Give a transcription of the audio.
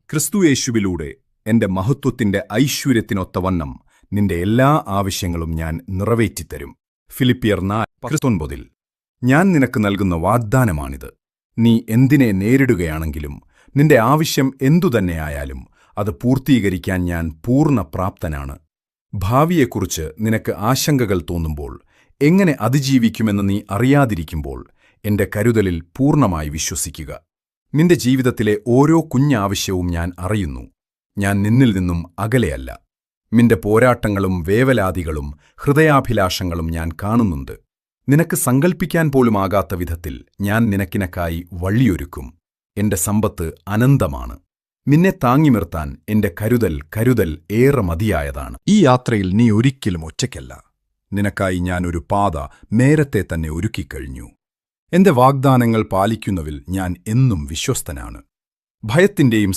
ക്രിസ്തുയേശുവിലൂടെ എന്റെ മഹത്വത്തിന്റെ ഐശ്വര്യത്തിനൊത്തവണ്ണം നിന്റെ എല്ലാ ആവശ്യങ്ങളും ഞാൻ നിറവേറ്റിത്തരും. ഫിലിപ്പിയർ 4:19. ഞാൻ നിനക്ക് നൽകുന്ന വാഗ്ദാനമാണിത്. നീ എന്തിനെ നേരിടുകയാണെങ്കിലും നിന്റെ ആവശ്യം എന്തുതന്നെയായാലും അത് പൂർത്തീകരിക്കാൻ ഞാൻ പൂർണ്ണ പ്രാപ്തനാണ്. ഭാവിയെക്കുറിച്ച് നിനക്ക് ആശങ്കകൾ തോന്നുമ്പോൾ, എങ്ങനെ അതിജീവിക്കുമെന്ന് നീ അറിയാതിരിക്കുമ്പോൾ, എന്റെ കരുതലിൽ പൂർണ്ണമായി വിശ്വസിക്കുക. നിന്റെ ജീവിതത്തിലെ ഓരോ കുഞ്ഞാവശ്യവും ഞാൻ അറിയുന്നു. ഞാൻ നിന്നിൽ നിന്നും അകലെയല്ല. നിന്റെ പോരാട്ടങ്ങളും വേവലാതികളും ഹൃദയാഭിലാഷങ്ങളും ഞാൻ കാണുന്നുണ്ട്. നിനക്ക് സങ്കൽപ്പിക്കാൻ പോലുമാകാത്ത വിധത്തിൽ ഞാൻ നിനക്കിനക്കായി വഴിയൊരുക്കും. എന്റെ സമ്പത്ത് അനന്തമാണ്. നിന്നെ താങ്ങി നിർത്താൻ എന്റെ കരുതൽ ഏറെ മതിയായതാണ്. ഈ യാത്രയിൽ നീ ഒരിക്കലും ഒറ്റയ്ക്കല്ല. നിനക്കായി ഞാൻ ഒരു പാത നേരത്തെ തന്നെ ഒരുക്കിക്കഴിഞ്ഞു. എന്റെ വാഗ്ദാനങ്ങൾ പാലിക്കുന്നതിൽ ഞാൻ എന്നും വിശ്വസ്തനാണ്. ഭയത്തിന്റെയും